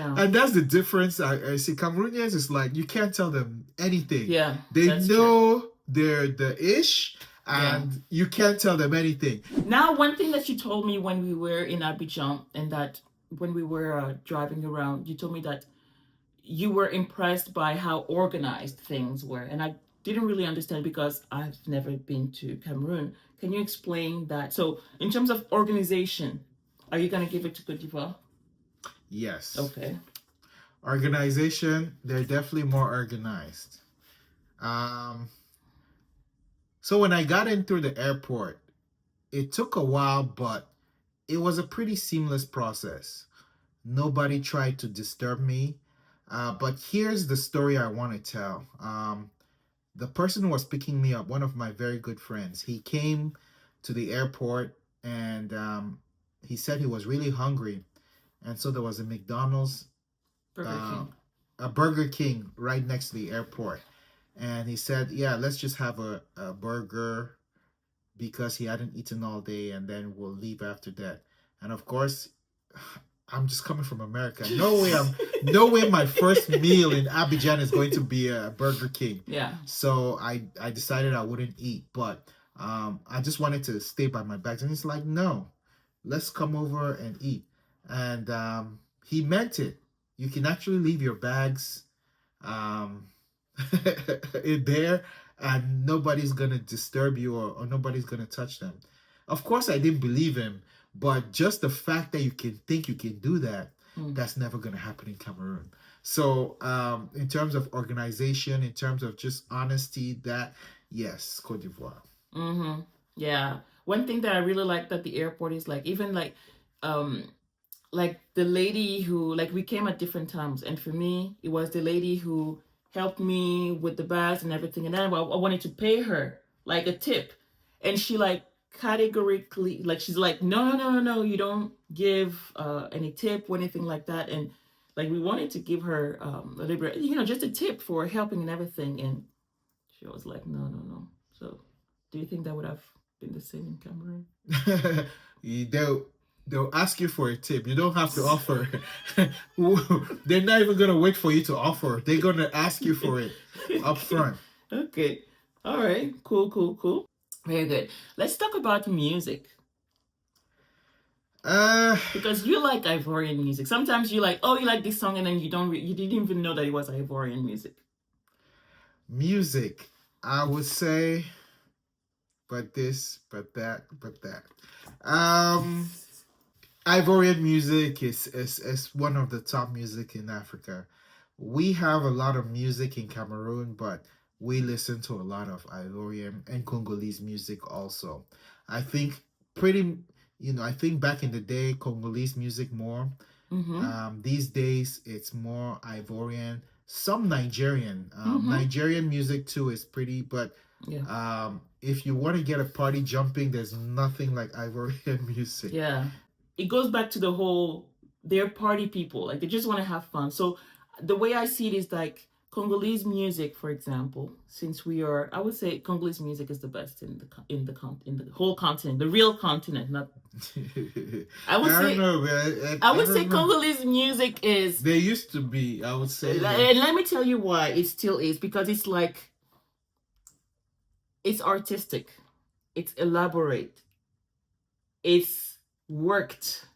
Yeah. And that's the difference. I see Cameroonians is like you can't tell them anything. Yeah, They that's know true. they're the ish, and you can't tell them anything. Now, one thing that you told me when we were in Abidjan, and that when we were driving around, you told me that you were impressed by how organized things were. And I didn't really understand because I've never been to Cameroon. Can you explain that? So, in terms of organization, are you going to give it to Côte d'Ivoire? Yes. Okay. Organization, they're definitely more organized. So when I got in through the airport, it took a while, but it was a pretty seamless process. Nobody tried to disturb me. But here's the story I want to tell. The person who was picking me up, one of my very good friends, he came to the airport and he said he was really hungry. And so there was a McDonald's, a Burger King right next to the airport. And he said, yeah, let's just have a burger because he hadn't eaten all day and then we'll leave after that. And of course, I'm just coming from America. No way my first meal in Abidjan is going to be a Burger King. Yeah. So I decided I wouldn't eat, but I just wanted to stay by my bags. And he's like, no, let's come over and eat. And he meant it. You can actually leave your bags in there and nobody's gonna disturb you or nobody's gonna touch them. Of course I didn't believe him, but just the fact that you can think you can do that, that's never gonna happen in Cameroon. So in terms of organization, in terms of just honesty, that yes, Côte d'Ivoire. Mm-hmm. Yeah. One thing that I really liked at the airport is like even like the lady who, like, we came at different times, and for me it was the lady who helped me with the bags and everything, and then I wanted to pay her like a tip, and she like categorically, like, she's like, no, you don't give any tip or anything like that. And like we wanted to give her a little bit, just a tip for helping and everything, and she was like, no. So do you think that would have been the same in Cameroon? They'll ask you for a tip. You don't have to offer. They're not even gonna wait for you to offer. They're gonna ask you for it up front. Okay. All right. Cool. Very good. Let's talk about music. Because you like Ivorian music. Sometimes you like, you like this song, and then you didn't even know that it was Ivorian music. Music, I would say, but this, but that. Ivorian music is one of the top music in Africa. We have a lot of music in Cameroon, but we listen to a lot of Ivorian and Congolese music also. I think I think back in the day, Congolese music more. Mm-hmm. These days, it's more Ivorian, some Nigerian. Nigerian music too is pretty, but if you want to get a party jumping, there's nothing like Ivorian music. Yeah. It goes back to the whole, they're party people, like they just want to have fun. So the way I see it is like Congolese music, for example, since I would say Congolese music is the best in the whole continent, the real continent. Not. I would say Congolese music is. They used to be. I would say. And let me tell you why it still is, because it's like, it's artistic, it's elaborate, it's worked.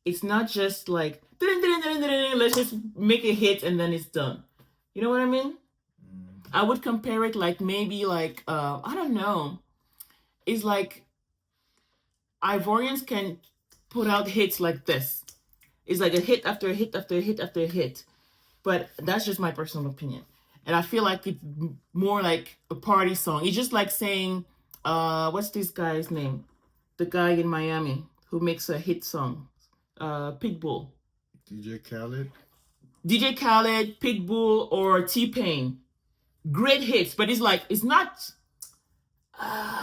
It's not just like let's just make a hit and then it's done. You know what I mean? I would compare it like maybe like I don't know. It's like Ivorians can put out hits like this. It's like a hit after a hit after a hit after a hit. But that's just my personal opinion. And I feel like it's more like a party song. It's just like saying, what's this guy's name? The guy in Miami who makes a hit song, Pitbull. DJ Khaled, Pitbull, or T-Pain. Great hits, but it's like, it's not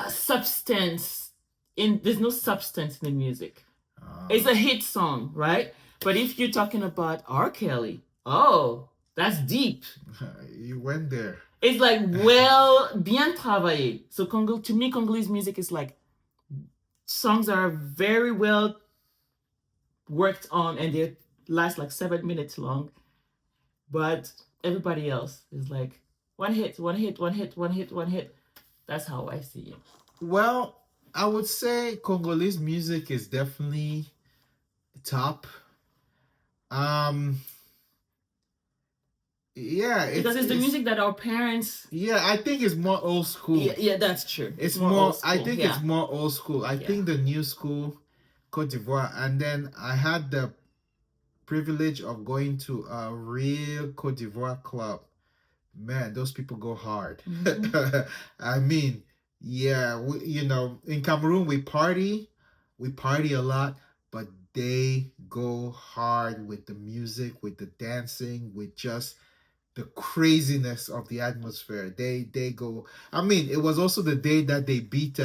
substance. There's no substance in the music. It's a hit song, right? But if you're talking about R. Kelly, that's deep. You went there. It's like, bien travaillé. So to me, Congolese music is like songs that are very well worked on, and they're lasts like 7 minutes long, but everybody else is like one hit, one hit, one hit, one hit, one hit. That's how I see it. Well, I would say Congolese music is definitely top. Um, yeah, Because it's the it's music that our parents. yeah. I think it's more old Yeah, school. yeah, that's true. It's It's more old more. I school. think it's Yeah, more old school. I yeah. think the new school, Cote d'Ivoire, and then I had the privilege of going to a real Cote d'Ivoire club. Man, those people go hard. Mm-hmm. I mean, yeah, in Cameroon we party a lot, but they go hard with the music, with the dancing, with just the craziness of the atmosphere. They go. I mean, it was also the day that they beat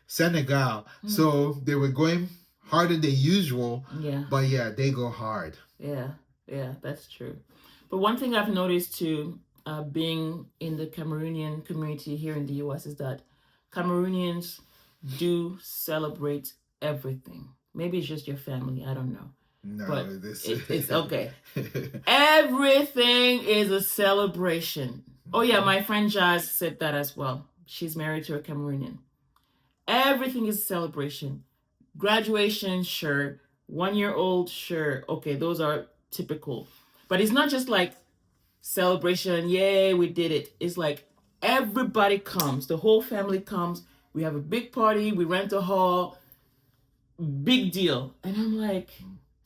Senegal, Mm. so they were going harder than usual. Yeah, But yeah, they go hard. yeah, yeah. That's true. But one thing I've noticed too, being in the Cameroonian community here in the U.S., is that Cameroonians do celebrate everything. Maybe it's just your family. I don't know, but No, this. it's okay. Everything is a celebration. Oh yeah, my friend Jazz said that as well. She's married to a Cameroonian. Everything is a celebration. Graduation, sure. 1 year old, sure. Okay, those are typical. But it's not just like celebration, yay, we did it. It's like everybody comes, the whole family comes. We have a big party, we rent a hall, big deal. And I'm like,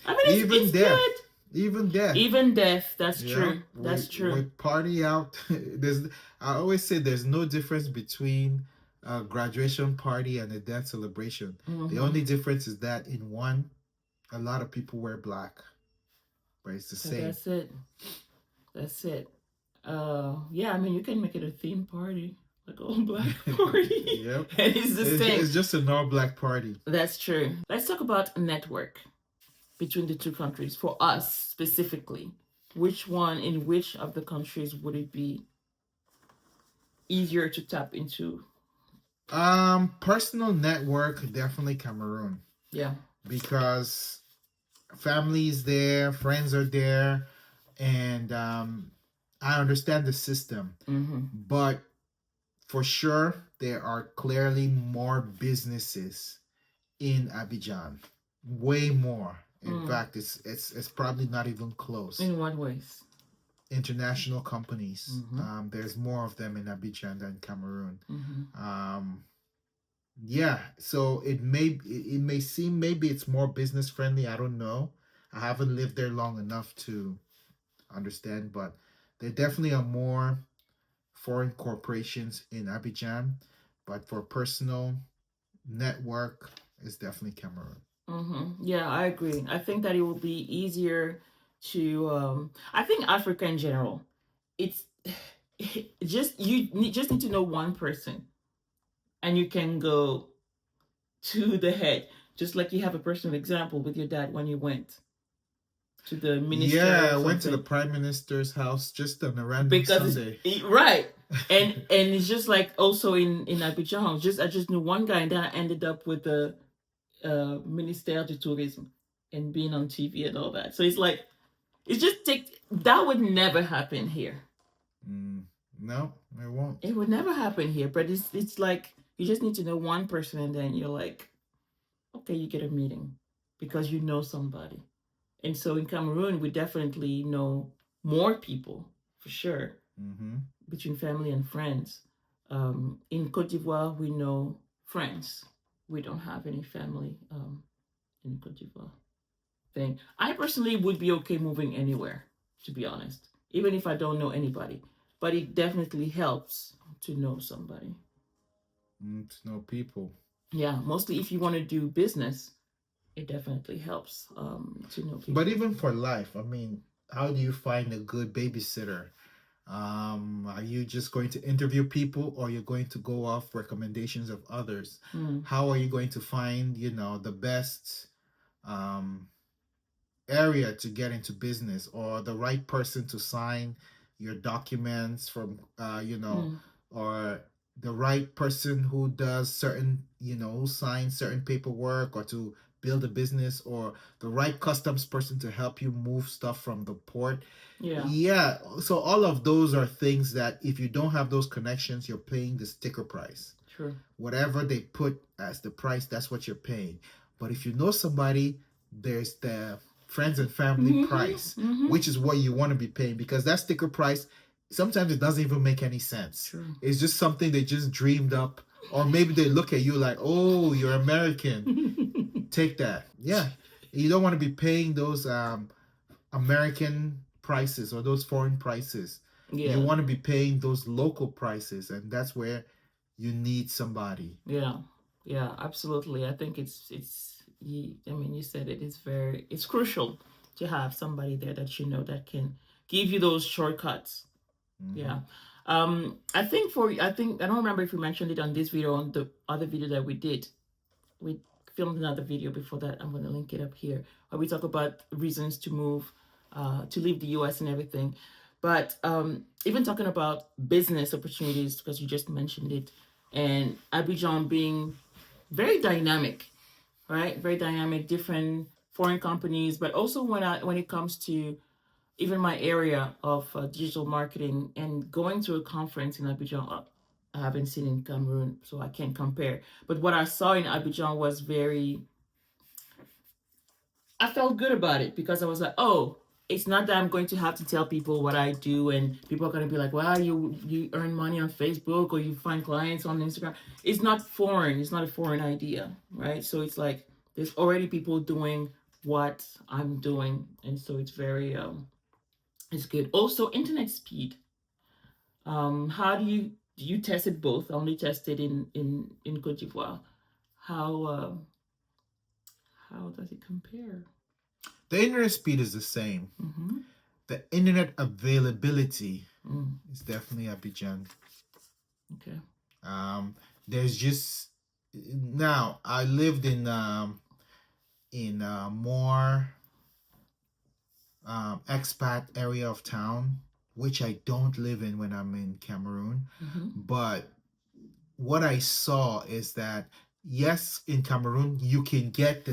I mean, Even it's death, good. even death. Even death, that's Yeah, true. we That's we true. party out. There's I always say there's no difference between a graduation party and a death celebration. The Mm-hmm. only difference is that in one, a lot of people wear black, but it's the So same. that's it. That's it. Yeah, I mean, you can make it a theme party, like all black party, Yep, and it's the same. it's just an all black party. That's true. Let's talk about a network between the two countries for us specifically. Which one in which of the countries would it be easier to tap into? Personal network definitely Cameroon Yeah. because families there, friends are there, and I understand the system, Mm-hmm. but for sure there are clearly more businesses in Abidjan, way more. In Mm. fact, it's probably not even close. In what ways? International companies. Mm-hmm. There's more of them in Abidjan than Cameroon. Mm-hmm. Yeah, so it may seem maybe it's more business friendly. I don't know. I haven't lived there long enough to understand, but there definitely are more foreign corporations in Abidjan. But for personal network, it's definitely Cameroon. Mm-hmm. Yeah, I agree. I think that it will be easier to. I think Africa in general, it's just just need to know one person, and you can go to the head. Just like you have a personal example with your dad when you went to the minister Yeah, or I went to the something, prime minister's house just on a random because Sunday. right. And it's just like also in Abidjan. Just I just knew one guy, and then I ended up with the Ministère du Tourisme and being on TV and all that. So it's like it's just take that would never happen here. Mm, no, it won't. It would never happen here. But it's like you just need to know one person, and then you're like, okay, you get a meeting because you know somebody. And so in Cameroon, we definitely know more people for sure, Mm-hmm. between family and friends. In Cote d'Ivoire, we know friends. We don't have any family in Cote d'Ivoire thing. I personally would be okay moving anywhere, to be honest, even if I don't know anybody. But it definitely helps to know somebody. To know people. Yeah, mostly if you want to do business, it definitely helps to know But people. even for life, I mean, how do you find a good babysitter? Are you just going to interview people or you're going to go off recommendations of others? Mm. How are you going to find, the best um, area to get into business or the right person to sign your documents from, Mm. or the right person who does certain, sign certain paperwork or to build a business, or the right customs person to help you move stuff from the port. Yeah. Yeah, so all of those are things that if you don't have those connections, you're paying the sticker price. True. Whatever they put as the price, that's what you're paying. But if you know somebody, there's the friends and family price, which is what you want to be paying, because that sticker price sometimes it doesn't even make any sense. True. It's just something they just dreamed up, or maybe they look at you like, oh, you're American, take that. Yeah, you don't want to be paying those American prices or those foreign prices. Yeah. You want to be paying those local prices, and that's where you need somebody. Yeah. Yeah, absolutely. I think I mean, you said it. It's crucial to have somebody there that you know that can give you those shortcuts. Mm-hmm. Yeah. I think I don't remember if we mentioned it on this video, on the other video that we did. We filmed another video before that. I'm going to link it up here, where we talk about reasons to move, to leave the US and everything. But even talking about business opportunities, because you just mentioned it, and Abidjan being very dynamic, right? Very dynamic, different foreign companies, but also when it comes to even my area of digital marketing and going to a conference in Abidjan. I haven't seen in Cameroon, so I can't compare. But what I saw in Abidjan was I felt good about it because I was like, oh, it's not that I'm going to have to tell people what I do and people are going to be like, well, you earn money on Facebook or you find clients on Instagram. It's not foreign. It's not a foreign idea, right? So it's like there's already people doing what I'm doing, and so it's very it's good. Also, internet speed. How do you test it both? I only tested in Côte d'Ivoire. How uh, how does it compare? The internet speed is the same. Mm-hmm. The internet availability Mm. is definitely Abidjan. Okay. There's just now I lived in a more expat area of town, which I don't live in when I'm in Cameroon. Mm-hmm. But what I saw is that yes, in Cameroon you can get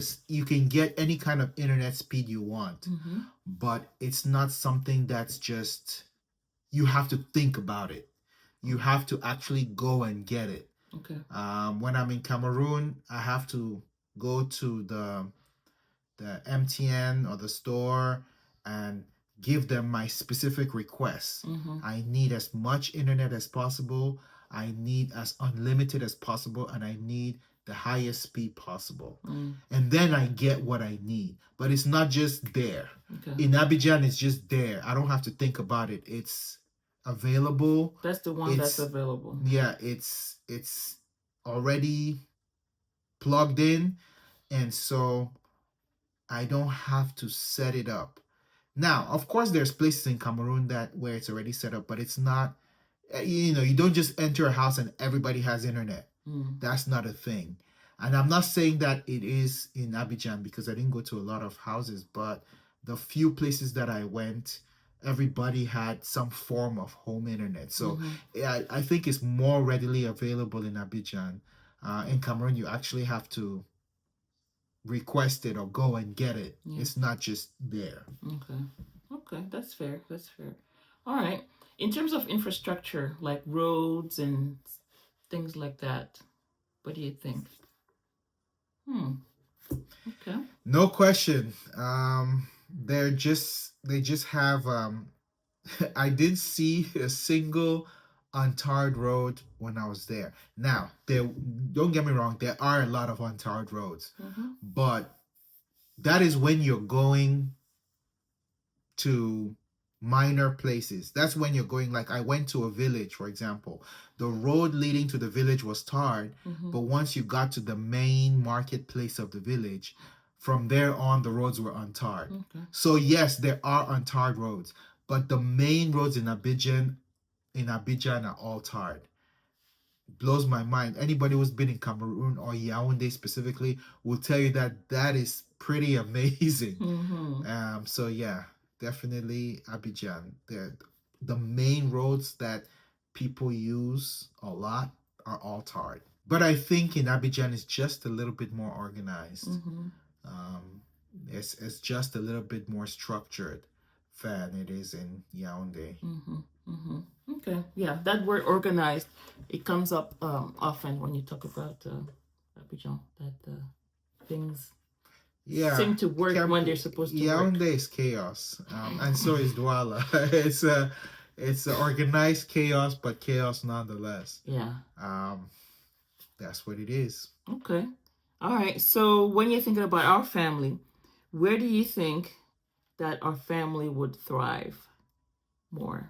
any kind of internet speed you want, Mm-hmm. but it's not something that's just you have to think about it. You have to actually go and get it. Okay. When I'm in Cameroon, I have to go to the MTN or the store and give them my specific requests. Mm-hmm. I need as much internet as possible. I need as unlimited as possible, and I need the highest speed possible. Mm. And then I get what I need. But it's not just there. Okay. In Abidjan, it's just there. I don't have to think about it. It's available. That's the one that's available. Yeah, it's already plugged in, and so I don't have to set it up. Now, of course, there's places in Cameroon that where it's already set up, but it's not. You don't just enter a house and everybody has internet. Mm. That's not a thing. And I'm not saying that it is in Abidjan because I didn't go to a lot of houses, but the few places that I went, everybody had some form of home internet. So Mm-hmm. I think it's more readily available in Abidjan. In Cameroon, you actually have to request it or go and get it. Yeah. It's not just there. Okay. Okay, that's fair. That's fair. All right. In terms of infrastructure, like roads and things like that, what do you think? Okay. No question. They just have I didn't see a single untarred road when I was there. Now, there don't get me wrong, there are a lot of untarred roads. Mm-hmm. But that is when you're going to minor places. That's when you're going, like I went to a village, for example. The road leading to the village was tarred, Mm-hmm. but once you got to the main marketplace of the village, from there on the roads were untarred. Okay. So yes, there are untarred roads, but the main roads in Abidjan are all tarred. Blows my mind. Anybody who's been in Cameroon or Yaoundé specifically will tell you that that is pretty amazing. Mm-hmm. So yeah, definitely Abidjan. The main roads that people use a lot are all tarred. But I think in Abidjan it's just a little bit more organized. Mm-hmm. Um, it's just a little bit more structured than it is in Yaoundé. Mm-hmm. Mm-hmm. Okay. Yeah, that word organized, it comes up often when you talk about Abidjan. That things Yeah, seem to work when they're supposed to work. Yaoundé is chaos, and so is Douala. It's a organized chaos, but chaos nonetheless. Yeah. Um, that's what it is. Okay. All right. So when you're thinking about our family, where do you think that our family would thrive more?